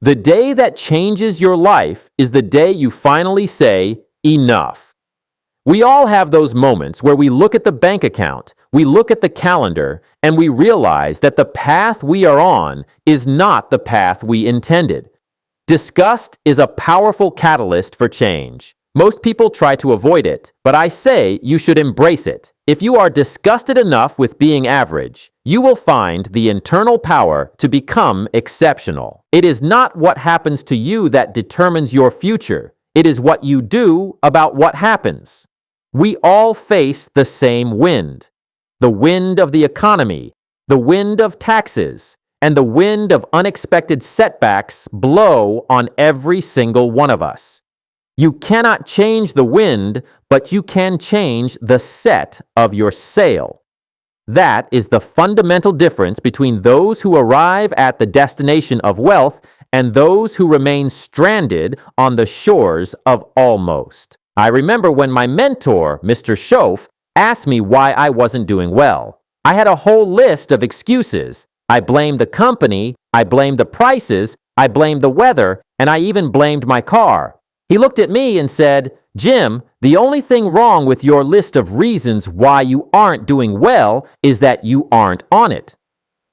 The day that changes your life is the day you finally say, enough. We all have those moments where we look at the bank account, we look at the calendar, and we realize that the path we are on is not the path we intended. Disgust is a powerful catalyst for change. Most people try to avoid it, but I say you should embrace it. If you are disgusted enough with being average, you will find the internal power to become exceptional. It is not what happens to you that determines your future. It is what you do about what happens. We all face the same wind. The wind of the economy, the wind of taxes, and the wind of unexpected setbacks blow on every single one of us. You cannot change the wind, but you can change the set of your sail. That is the fundamental difference between those who arrive at the destination of wealth and those who remain stranded on the shores of almost. I remember when my mentor, Mr. Schoaf, asked me why I wasn't doing well. I had a whole list of excuses. I blamed the company, I blamed the prices, I blamed the weather, and I even blamed my car. He looked at me and said, "Jim, the only thing wrong with your list of reasons why you aren't doing well is that you aren't on it."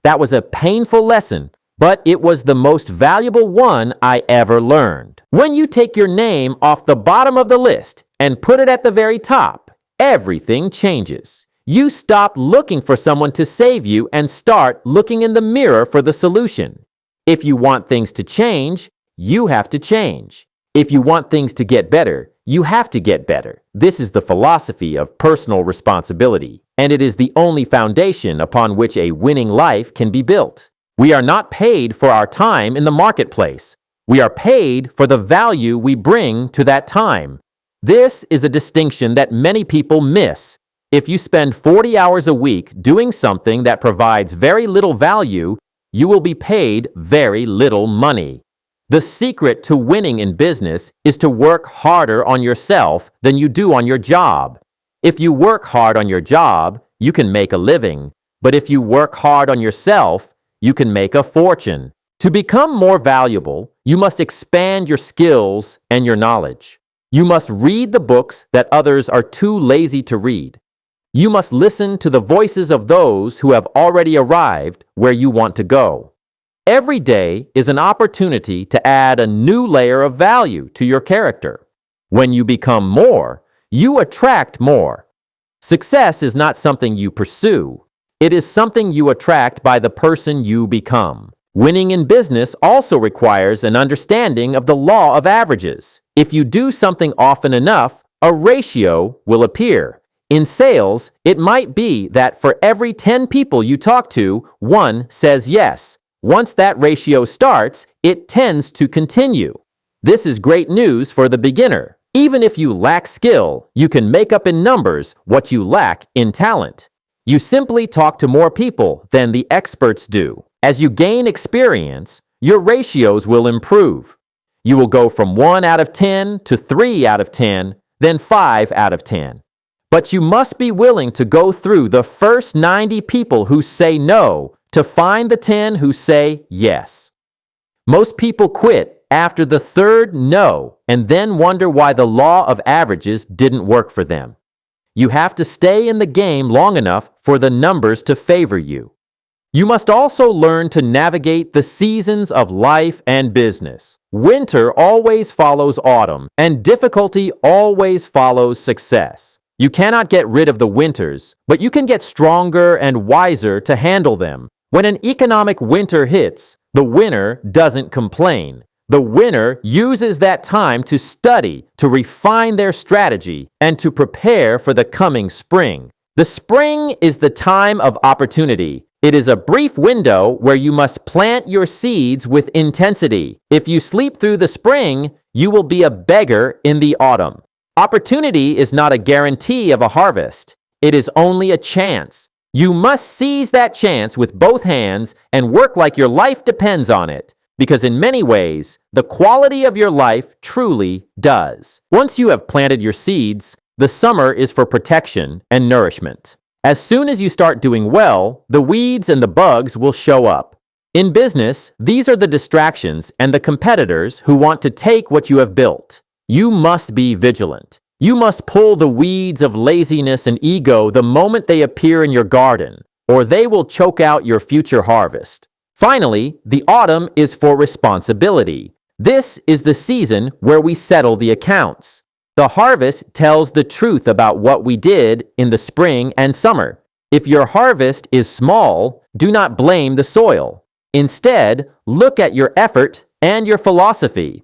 That was a painful lesson, but it was the most valuable one I ever learned. When you take your name off the bottom of the list and put it at the very top, everything changes. You stop looking for someone to save you and start looking in the mirror for the solution. If you want things to change, you have to change. If you want things to get better, you have to get better. This is the philosophy of personal responsibility, and it is the only foundation upon which a winning life can be built. We are not paid for our time in the marketplace. We are paid for the value we bring to that time. This is a distinction that many people miss. If you spend 40 hours a week doing something that provides very little value, you will be paid very little money. The secret to winning in business is to work harder on yourself than you do on your job. If you work hard on your job, you can make a living. But if you work hard on yourself, you can make a fortune. To become more valuable, you must expand your skills and your knowledge. You must read the books that others are too lazy to read. You must listen to the voices of those who have already arrived where you want to go. Every day is an opportunity to add a new layer of value to your character. When you become more, you attract more. Success is not something you pursue. It is something you attract by the person you become. Winning in business also requires an understanding of the law of averages. If you do something often enough, a ratio will appear. In sales, it might be that for every 10 people you talk to, one says yes. Once that ratio starts, it tends to continue. This is great news for the beginner. Even if you lack skill, you can make up in numbers what you lack in talent. You simply talk to more people than the experts do. As you gain experience, your ratios will improve. You will go from 1 out of 10 to 3 out of 10, then 5 out of 10. But you must be willing to go through the first 90 people who say no to find the 10 who say yes. Most people quit after the third no and then wonder why the law of averages didn't work for them. You have to stay in the game long enough for the numbers to favor you. You must also learn to navigate the seasons of life and business. Winter always follows autumn, and difficulty always follows success. You cannot get rid of the winters, but you can get stronger and wiser to handle them. When an economic winter hits, the winner doesn't complain. The winner uses that time to study, to refine their strategy, and to prepare for the coming spring. The spring is the time of opportunity. It is a brief window where you must plant your seeds with intensity. If you sleep through the spring, you will be a beggar in the autumn. Opportunity is not a guarantee of a harvest. It is only a chance. You must seize that chance with both hands and work like your life depends on it, because in many ways, the quality of your life truly does. Once you have planted your seeds, the summer is for protection and nourishment. As soon as you start doing well, the weeds and the bugs will show up. In business, these are the distractions and the competitors who want to take what you have built. You must be vigilant. You must pull the weeds of laziness and ego the moment they appear in your garden, or they will choke out your future harvest. Finally, the autumn is for responsibility. This is the season where we settle the accounts. The harvest tells the truth about what we did in the spring and summer. If your harvest is small, do not blame the soil. Instead, look at your effort and your philosophy.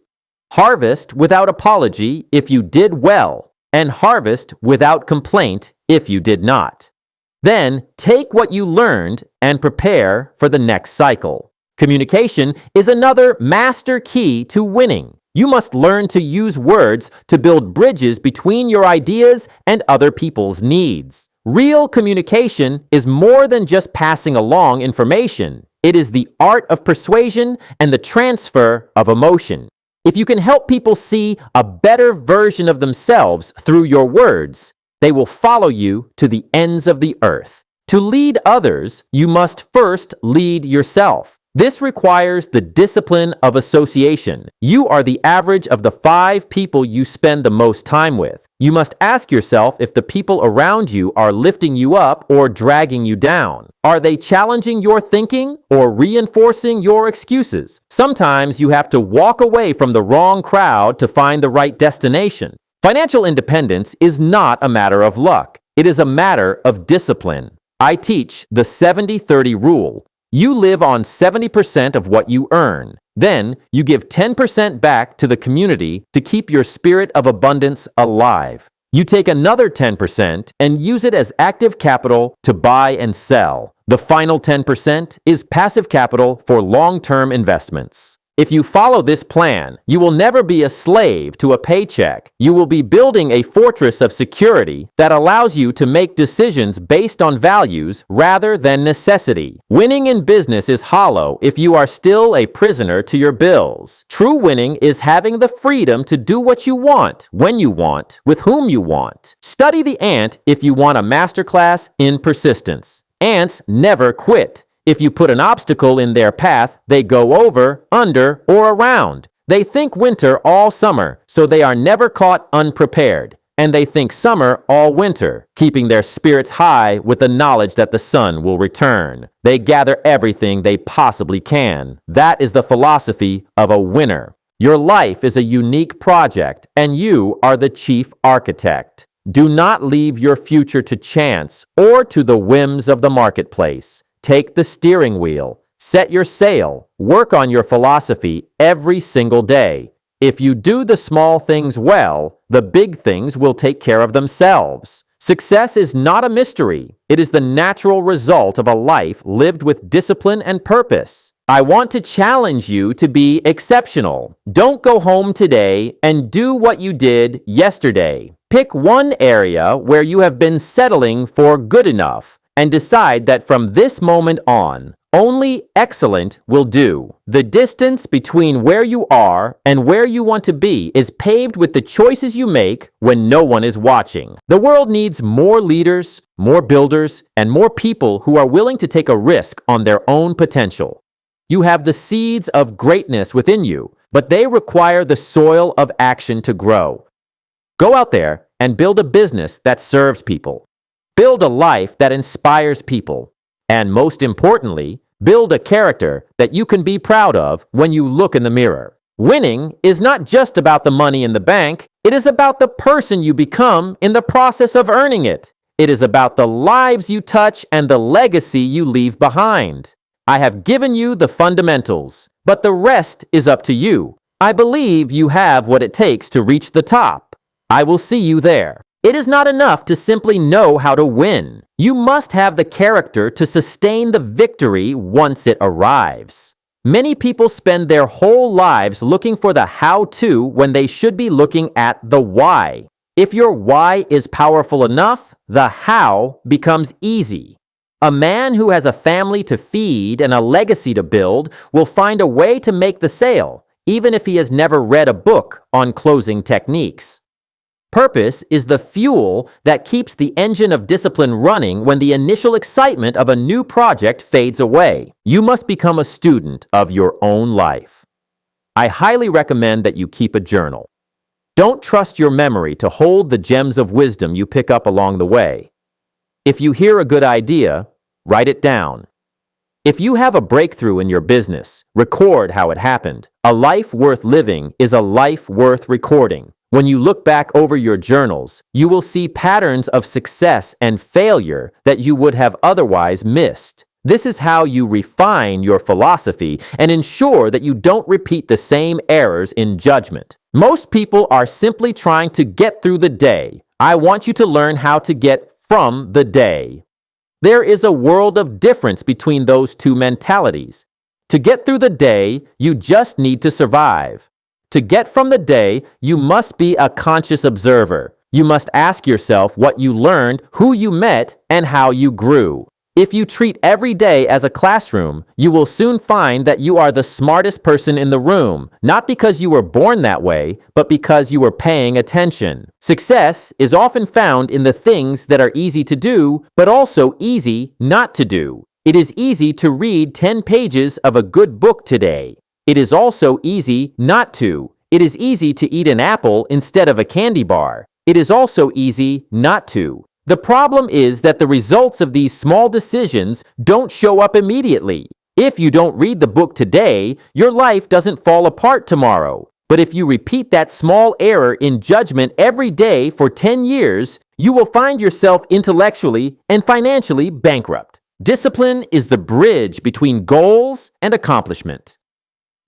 Harvest without apology if you did well, and harvest without complaint if you did not. Then take what you learned and prepare for the next cycle. Communication is another master key to winning. You must learn to use words to build bridges between your ideas and other people's needs. Real communication is more than just passing along information. It is the art of persuasion and the transfer of emotion. If you can help people see a better version of themselves through your words, they will follow you to the ends of the earth. To lead others, you must first lead yourself. This requires the discipline of association. You are the average of the 5 people you spend the most time with. You must ask yourself if the people around you are lifting you up or dragging you down. Are they challenging your thinking or reinforcing your excuses? Sometimes you have to walk away from the wrong crowd to find the right destination. Financial independence is not a matter of luck. It is a matter of discipline. I teach the 70-30 rule. You live on 70% of what you earn. Then you give 10% back to the community to keep your spirit of abundance alive. You take another 10% and use it as active capital to buy and sell. The final 10% is passive capital for long-term investments. If you follow this plan, you will never be a slave to a paycheck. You will be building a fortress of security that allows you to make decisions based on values rather than necessity. Winning in business is hollow if you are still a prisoner to your bills. True winning is having the freedom to do what you want, when you want, with whom you want. Study the ant if you want a masterclass in persistence. Ants never quit. If you put an obstacle in their path, they go over, under, or around. They think winter all summer, so they are never caught unprepared. And they think summer all winter, keeping their spirits high with the knowledge that the sun will return. They gather everything they possibly can. That is the philosophy of a winner. Your life is a unique project, and you are the chief architect. Do not leave your future to chance or to the whims of the marketplace. Take the steering wheel, set your sail, work on your philosophy every single day. If you do the small things well, the big things will take care of themselves. Success is not a mystery. It is the natural result of a life lived with discipline and purpose. I want to challenge you to be exceptional. Don't go home today and do what you did yesterday. Pick one area where you have been settling for good enough, and decide that from this moment on, only excellent will do. The distance between where you are and where you want to be is paved with the choices you make when no one is watching. The world needs more leaders, more builders, and more people who are willing to take a risk on their own potential. You have the seeds of greatness within you, but they require the soil of action to grow. Go out there and build a business that serves people. Build a life that inspires people. And most importantly, build a character that you can be proud of when you look in the mirror. Winning is not just about the money in the bank. It is about the person you become in the process of earning it. It is about the lives you touch and the legacy you leave behind. I have given you the fundamentals, but the rest is up to you. I believe you have what it takes to reach the top. I will see you there. It is not enough to simply know how to win. You must have the character to sustain the victory once it arrives. Many people spend their whole lives looking for the how-to when they should be looking at the why. If your why is powerful enough, the how becomes easy. A man who has a family to feed and a legacy to build will find a way to make the sale, even if he has never read a book on closing techniques. Purpose is the fuel that keeps the engine of discipline running when the initial excitement of a new project fades away. You must become a student of your own life. I highly recommend that you keep a journal. Don't trust your memory to hold the gems of wisdom you pick up along the way. If you hear a good idea, write it down. If you have a breakthrough in your business, record how it happened. A life worth living is a life worth recording. When you look back over your journals, you will see patterns of success and failure that you would have otherwise missed. This is how you refine your philosophy and ensure that you don't repeat the same errors in judgment. Most people are simply trying to get through the day. I want you to learn how to get from the day. There is a world of difference between those two mentalities. To get through the day, you just need to survive. To get from the day, you must be a conscious observer. You must ask yourself what you learned, who you met, and how you grew. If you treat every day as a classroom, you will soon find that you are the smartest person in the room, not because you were born that way, but because you were paying attention. Success is often found in the things that are easy to do, but also easy not to do. It is easy to read 10 pages of a good book today. It is also easy not to. It is easy to eat an apple instead of a candy bar. It is also easy not to. The problem is that the results of these small decisions don't show up immediately. If you don't read the book today, your life doesn't fall apart tomorrow. But if you repeat that small error in judgment every day for 10 years, you will find yourself intellectually and financially bankrupt. Discipline is the bridge between goals and accomplishment.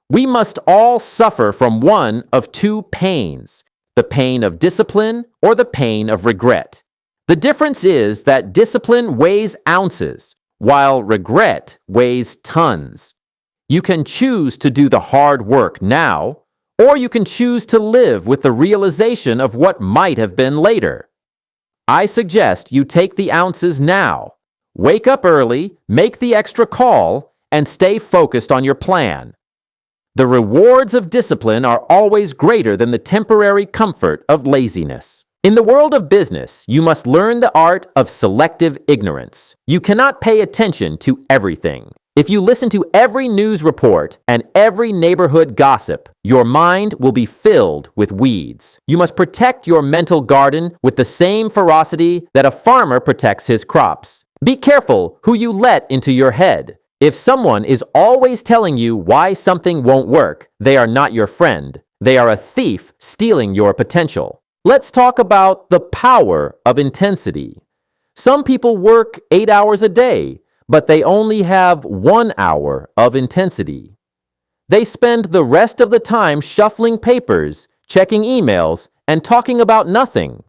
We must all suffer from one of two pains, the pain of discipline or the pain of regret. The difference is that discipline weighs ounces, while regret weighs tons. You can choose to do the hard work now, or you can choose to live with the realization of what might have been later. I suggest you take the ounces now. Wake up early, make the extra call, and stay focused on your plan. The rewards of discipline are always greater than the temporary comfort of laziness. In the world of business, you must learn the art of selective ignorance. You cannot pay attention to everything. If you listen to every news report and every neighborhood gossip, your mind will be filled with weeds. You must protect your mental garden with the same ferocity that a farmer protects his crops. Be careful who you let into your head. If someone is always telling you why something won't work, they are not your friend. They are a thief stealing your potential. Let's talk about the power of intensity. Some people work 8 hours a day, but they only have 1 hour of intensity. They spend the rest of the time shuffling papers, checking emails, and talking about nothing.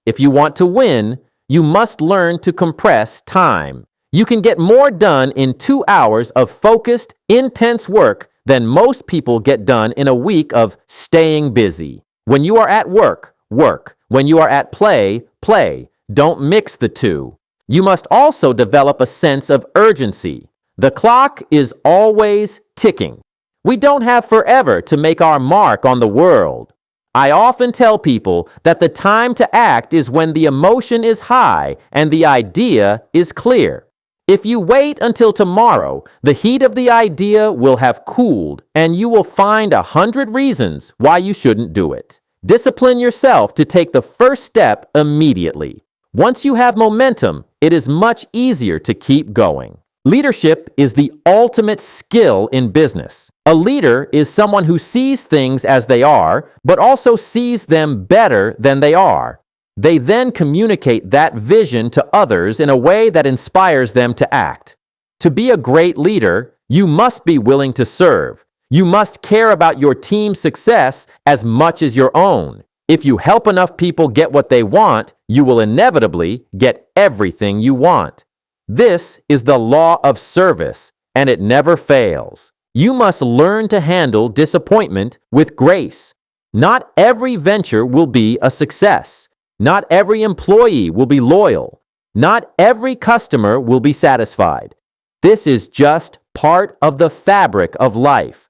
If you want to win, you must learn to compress time. You can get more done in 2 hours of focused, intense work than most people get done in a week of staying busy. When you are at work, work. When you are at play, play. Don't mix the two. You must also develop a sense of urgency. The clock is always ticking. We don't have forever to make our mark on the world. I often tell people that the time to act is when the emotion is high and the idea is clear. If you wait until tomorrow, the heat of the idea will have cooled and you will find 100 reasons why you shouldn't do it. Discipline yourself to take the first step immediately. Once you have momentum, it is much easier to keep going. Leadership is the ultimate skill in business. A leader is someone who sees things as they are, but also sees them better than they are. They then communicate that vision to others in a way that inspires them to act. To be a great leader, you must be willing to serve. You must care about your team's success as much as your own. If you help enough people get what they want, you will inevitably get everything you want. This is the law of service, and it never fails. You must learn to handle disappointment with grace. Not every venture will be a success. Not every employee will be loyal. Not every customer will be satisfied. This is just part of the fabric of life.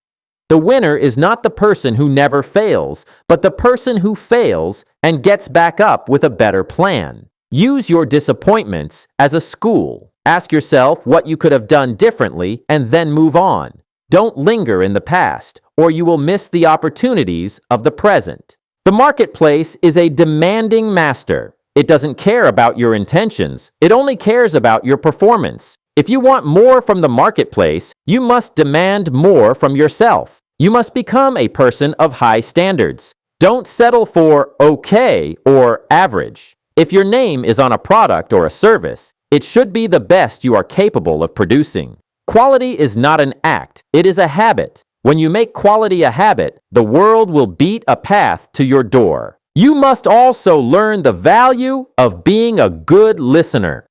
The winner is not the person who never fails, but the person who fails and gets back up with a better plan. Use your disappointments as a school. Ask yourself what you could have done differently and then move on. Don't linger in the past, or you will miss the opportunities of the present. The marketplace is a demanding master. It doesn't care about your intentions. It only cares about your performance. If you want more from the marketplace, you must demand more from yourself. You must become a person of high standards. Don't settle for okay or average. If your name is on a product or a service, it should be the best you are capable of producing. Quality is not an act, it is a habit. When you make quality a habit, the world will beat a path to your door. You must also learn the value of being a good listener.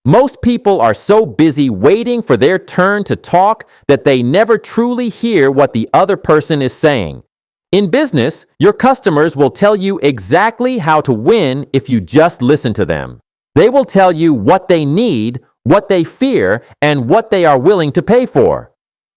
Most people are so busy waiting for their turn to talk that they never truly hear what the other person is saying. In business, your customers will tell you exactly how to win if you just listen to them. They will tell you what they need, what they fear, and what they are willing to pay for.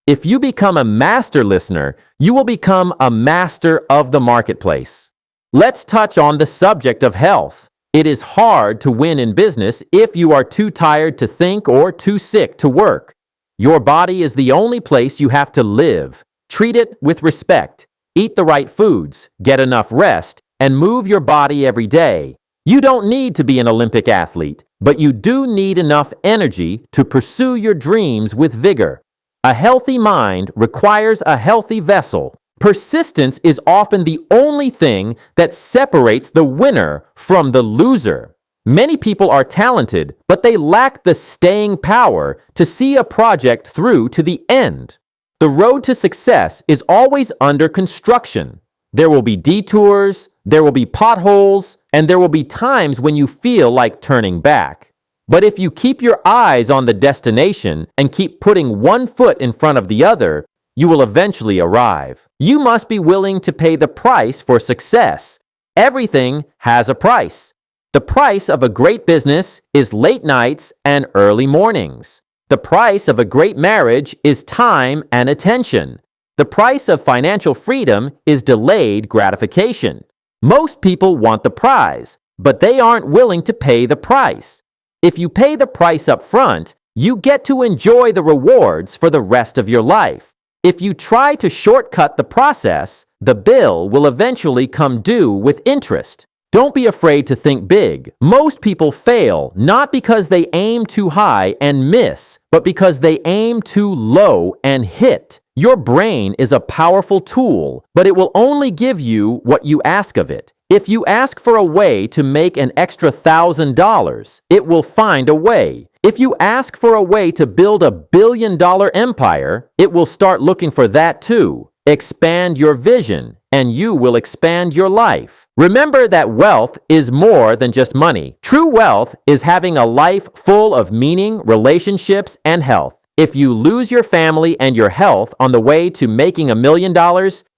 If you become a master listener, you will become a master of the marketplace. Let's touch on the subject of health. It is hard to win in business if you are too tired to think or too sick to work. Your body is the only place you have to live. Treat it with respect. Eat the right foods, get enough rest, and move your body every day. You don't need to be an Olympic athlete, but you do need enough energy to pursue your dreams with vigor. A healthy mind requires a healthy vessel. Persistence is often the only thing that separates the winner from the loser. Many people are talented, but they lack the staying power to see a project through to the end. The road to success is always under construction. There will be detours, there will be potholes, and there will be times when you feel like turning back. But if you keep your eyes on the destination and keep putting one foot in front of the other, you will eventually arrive. You must be willing to pay the price for success. Everything has a price. The price of a great business is late nights and early mornings. The price of a great marriage is time and attention. The price of financial freedom is delayed gratification. Most people want the prize, but they aren't willing to pay the price. If you pay the price up front, you get to enjoy the rewards for the rest of your life. If you try to shortcut the process, the bill will eventually come due with interest. Don't be afraid to think big. Most people fail not because they aim too high and miss, but because they aim too low and hit. Your brain is a powerful tool, but it will only give you what you ask of it. If you ask for a way to make an extra $1,000, it will find a way. If you ask for a way to build a billion-dollar empire, it will start looking for that too. Expand your vision, and you will expand your life. Remember that wealth is more than just money. True wealth is having a life full of meaning, relationships, and health. If you lose your family and your health on the way to making $1 million,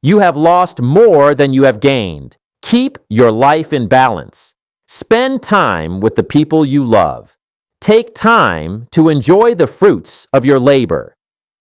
you have lost more than you have gained. Keep your life in balance. Spend time with the people you love. Take time to enjoy the fruits of your labor.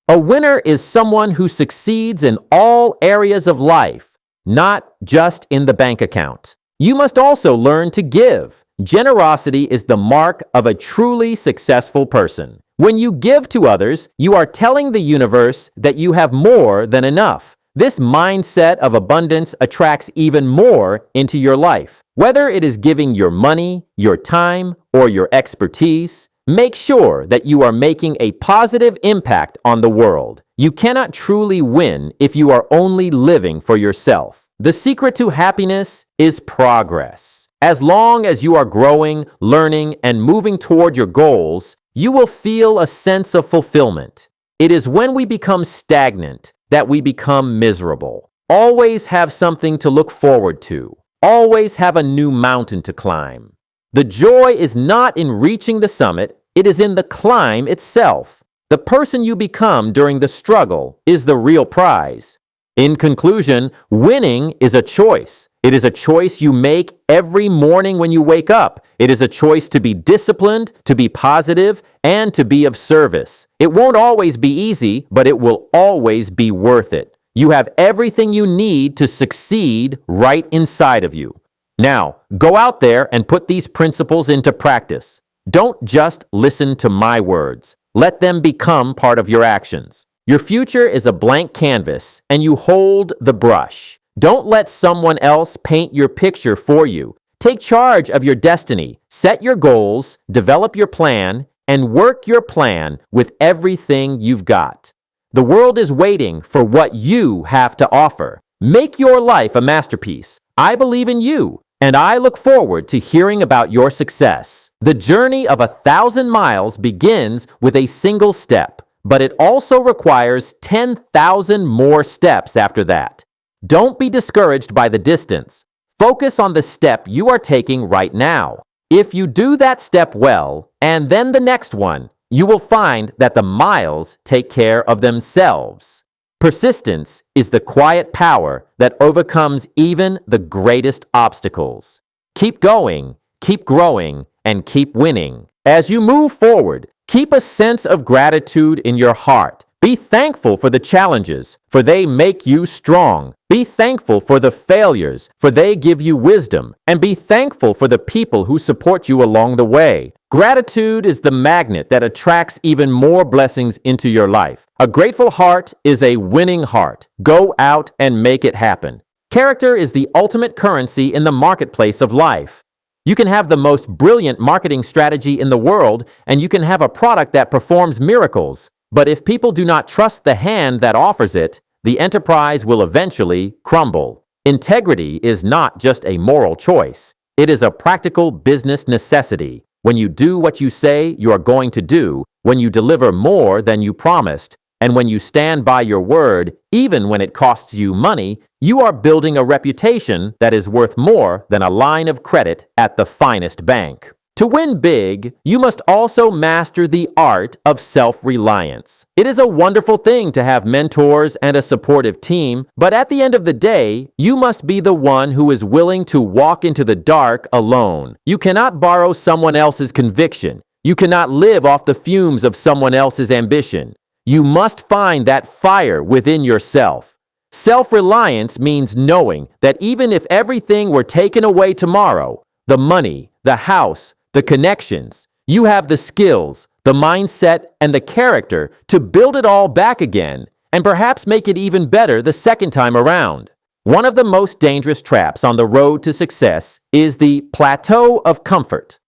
A winner is someone who succeeds in all areas of life, not just in the bank account. You must also learn to give. Generosity is the mark of a truly successful person. When you give to others, you are telling the universe that you have more than enough. This mindset of abundance attracts even more into your life. Whether it is giving your money, your time, or your expertise, make sure that you are making a positive impact on the world. You cannot truly win if you are only living for yourself. The secret to happiness is progress. As long as you are growing, learning, and moving toward your goals, you will feel a sense of fulfillment. It is when we become stagnant that we become miserable. Always have something to look forward to. Always have a new mountain to climb. The joy is not in reaching the summit, it is in the climb itself. The person you become during the struggle is the real prize. In conclusion, winning is a choice. It is a choice you make every morning when you wake up. It is a choice to be disciplined, to be positive, and to be of service. It won't always be easy, but it will always be worth it. You have everything you need to succeed right inside of you. Now, go out there and put these principles into practice. Don't just listen to my words. Let them become part of your actions. Your future is a blank canvas, and you hold the brush. Don't let someone else paint your picture for you. Take charge of your destiny. Set your goals, develop your plan, and work your plan with everything you've got. The world is waiting for what you have to offer. Make your life a masterpiece. I believe in you, and I look forward to hearing about your success. The journey of 1,000 miles begins with a single step, but it also requires 10,000 more steps after that. Don't be discouraged by the distance. Focus on the step you are taking right now. If you do that step well, and then the next one, you will find that the miles take care of themselves. Persistence is the quiet power that overcomes even the greatest obstacles. Keep going, keep growing, and keep winning. As you move forward, keep a sense of gratitude in your heart. Be thankful for the challenges, for they make you strong. Be thankful for the failures, for they give you wisdom. And be thankful for the people who support you along the way. Gratitude is the magnet that attracts even more blessings into your life. A grateful heart is a winning heart. Go out and make it happen. Character is the ultimate currency in the marketplace of life. You can have the most brilliant marketing strategy in the world, and you can have a product that performs miracles. But if people do not trust the hand that offers it, the enterprise will eventually crumble. Integrity is not just a moral choice. It is a practical business necessity. When you do what you say you are going to do, when you deliver more than you promised, and when you stand by your word, even when it costs you money, you are building a reputation that is worth more than a line of credit at the finest bank. To win big, you must also master the art of self-reliance. It is a wonderful thing to have mentors and a supportive team, but at the end of the day, you must be the one who is willing to walk into the dark alone. You cannot borrow someone else's conviction. You cannot live off the fumes of someone else's ambition. You must find that fire within yourself. Self-reliance means knowing that even if everything were taken away tomorrow, the money, the house, the connections, you have the skills, the mindset, and the character to build it all back again and perhaps make it even better the second time around. One of the most dangerous traps on the road to success is the plateau of comfort.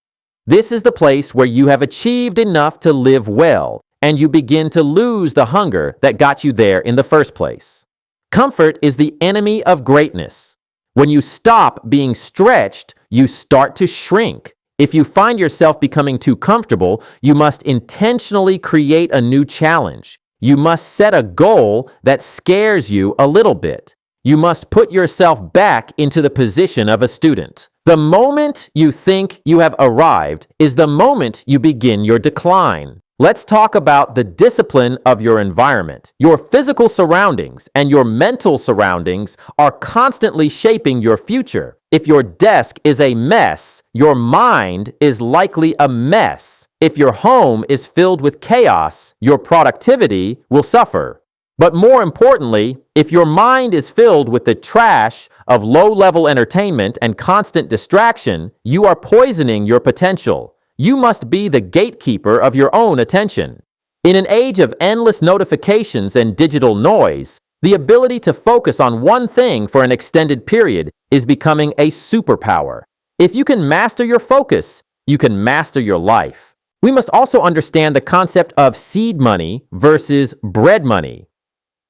This is the place where you have achieved enough to live well, and you begin to lose the hunger that got you there in the first place. Comfort is the enemy of greatness. When you stop being stretched, you start to shrink. If you find yourself becoming too comfortable, you must intentionally create a new challenge. You must set a goal that scares you a little bit. You must put yourself back into the position of a student. The moment you think you have arrived is the moment you begin your decline. Let's talk about the discipline of your environment. Your physical surroundings and your mental surroundings are constantly shaping your future. If your desk is a mess, your mind is likely a mess. If your home is filled with chaos, your productivity will suffer. But more importantly, if your mind is filled with the trash of low-level entertainment and constant distraction, you are poisoning your potential. You must be the gatekeeper of your own attention. In an age of endless notifications and digital noise, the ability to focus on one thing for an extended period is becoming a superpower. If you can master your focus, you can master your life. We must also understand the concept of seed money versus bread money.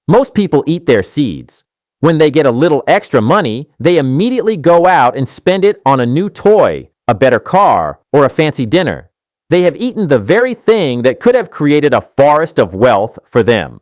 Most people eat their seeds. When they get a little extra money, they immediately go out and spend it on a new toy, a better car, or a fancy dinner. They have eaten the very thing that could have created a forest of wealth for them.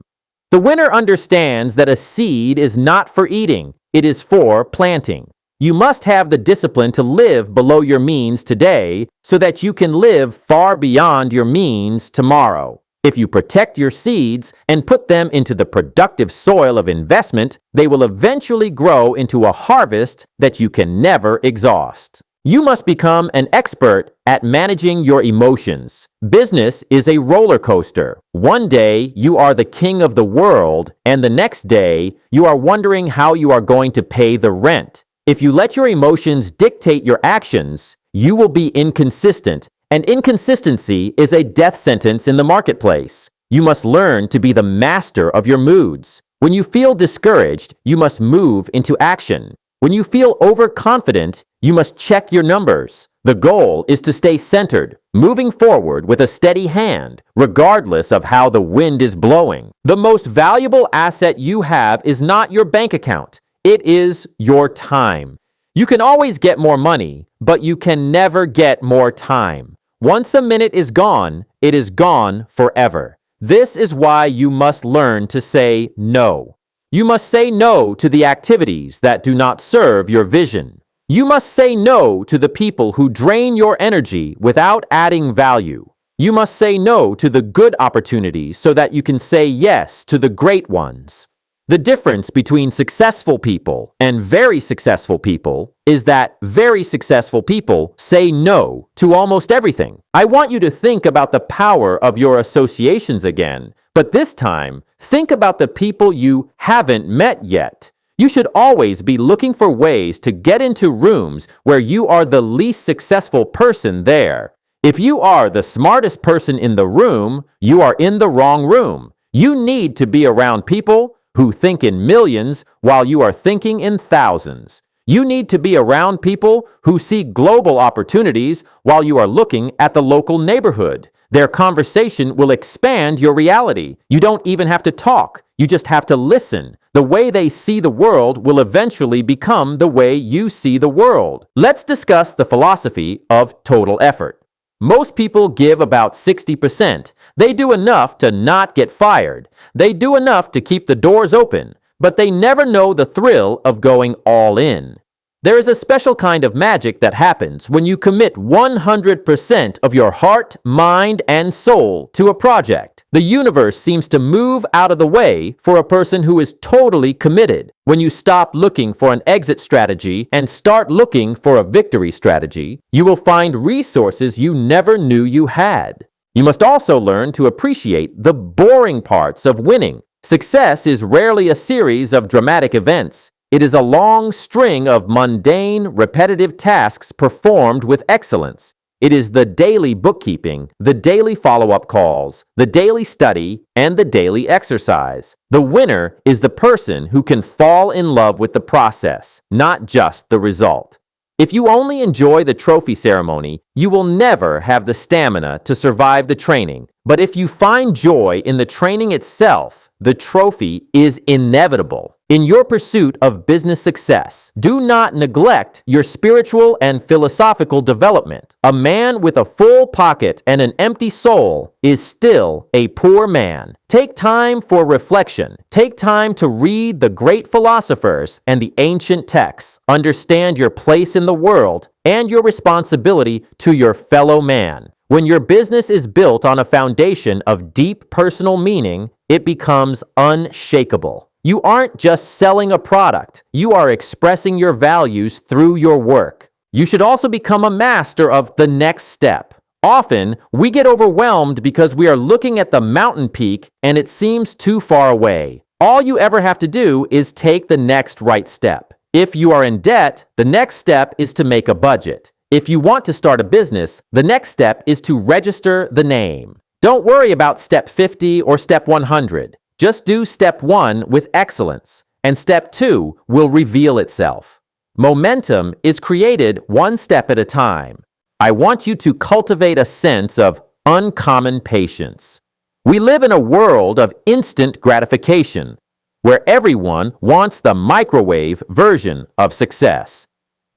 The winner understands that a seed is not for eating, it is for planting. You must have the discipline to live below your means today so that you can live far beyond your means tomorrow. If you protect your seeds and put them into the productive soil of investment, they will eventually grow into a harvest that you can never exhaust. You must become an expert at managing your emotions. Business is a roller coaster. One day, you are the king of the world, and the next day, you are wondering how you are going to pay the rent. If you let your emotions dictate your actions, you will be inconsistent, and inconsistency is a death sentence in the marketplace. You must learn to be the master of your moods. When you feel discouraged, you must move into action. When you feel overconfident, you must check your numbers. The goal is to stay centered, moving forward with a steady hand, regardless of how the wind is blowing. The most valuable asset you have is not your bank account. It is your time. You can always get more money, but you can never get more time. Once a minute is gone, it is gone forever. This is why you must learn to say no. You must say no to the activities that do not serve your vision. You must say no to the people who drain your energy without adding value. You must say no to the good opportunities so that you can say yes to the great ones. The difference between successful people and very successful people is that very successful people say no to almost everything. I want you to think about the power of your associations again, but this time, think about the people you haven't met yet. You should always be looking for ways to get into rooms where you are the least successful person there. If you are the smartest person in the room, you are in the wrong room. You need to be around people who think in millions while you are thinking in thousands. You need to be around people who see global opportunities while you are looking at the local neighborhood. Their conversation will expand your reality. You don't even have to talk. You just have to listen. The way they see the world will eventually become the way you see the world. Let's discuss the philosophy of total effort. Most people give about 60%. They do enough to not get fired. They do enough to keep the doors open, but they never know the thrill of going all in. There is a special kind of magic that happens when you commit 100% of your heart, mind, and soul to a project. The universe seems to move out of the way for a person who is totally committed. When you stop looking for an exit strategy and start looking for a victory strategy, you will find resources you never knew you had. You must also learn to appreciate the boring parts of winning. Success is rarely a series of dramatic events. It is a long string of mundane, repetitive tasks performed with excellence. It is the daily bookkeeping, the daily follow-up calls, the daily study, and the daily exercise. The winner is the person who can fall in love with the process, not just the result. If you only enjoy the trophy ceremony, you will never have the stamina to survive the training. But if you find joy in the training itself, the trophy is inevitable. In your pursuit of business success, do not neglect your spiritual and philosophical development. A man with a full pocket and an empty soul is still a poor man. Take time for reflection. Take time to read the great philosophers and the ancient texts. Understand your place in the world and your responsibility to your fellow man. When your business is built on a foundation of deep personal meaning, it becomes unshakable. You aren't just selling a product. You are expressing your values through your work. You should also become a master of the next step. Often, we get overwhelmed because we are looking at the mountain peak and it seems too far away. All you ever have to do is take the next right step. If you are in debt, the next step is to make a budget. If you want to start a business, the next step is to register the name. Don't worry about step 50 or step 100. Just do step 1 with excellence, and step 2 will reveal itself. Momentum is created one step at a time. I want you to cultivate a sense of uncommon patience. We live in a world of instant gratification, where everyone wants the microwave version of success.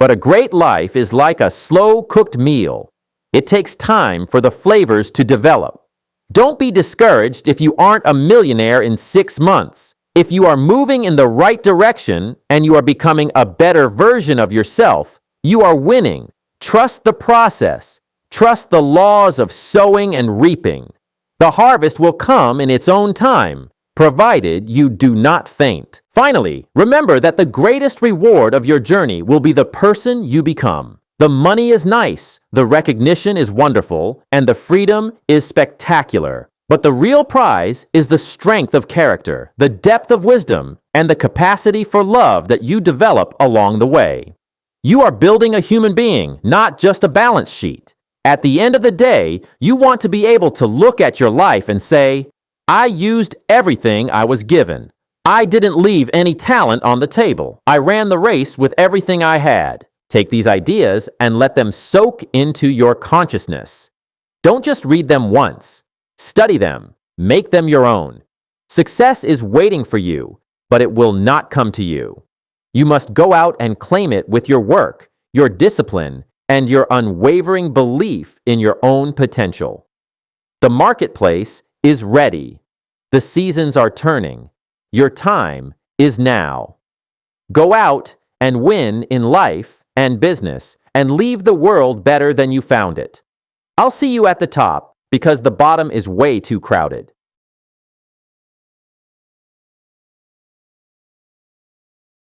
But a great life is like a slow-cooked meal. It takes time for the flavors to develop. Don't be discouraged if you aren't a millionaire in 6 months. If you are moving in the right direction and you are becoming a better version of yourself, you are winning. Trust the process. Trust the laws of sowing and reaping. The harvest will come in its own time, provided you do not faint. Finally, remember that the greatest reward of your journey will be the person you become. The money is nice, the recognition is wonderful, and the freedom is spectacular. But the real prize is the strength of character, the depth of wisdom, and the capacity for love that you develop along the way. You are building a human being, not just a balance sheet. At the end of the day, you want to be able to look at your life and say, I used everything I was given. I didn't leave any talent on the table. I ran the race with everything I had. Take these ideas and let them soak into your consciousness. Don't just read them once. Study them. Make them your own. Success is waiting for you, but it will not come to you. You must go out and claim it with your work, your discipline, and your unwavering belief in your own potential. The marketplace is ready. The seasons are turning. Your time is now. Go out and win in life and business and leave the world better than you found it. I'll see you at the top because the bottom is way too crowded.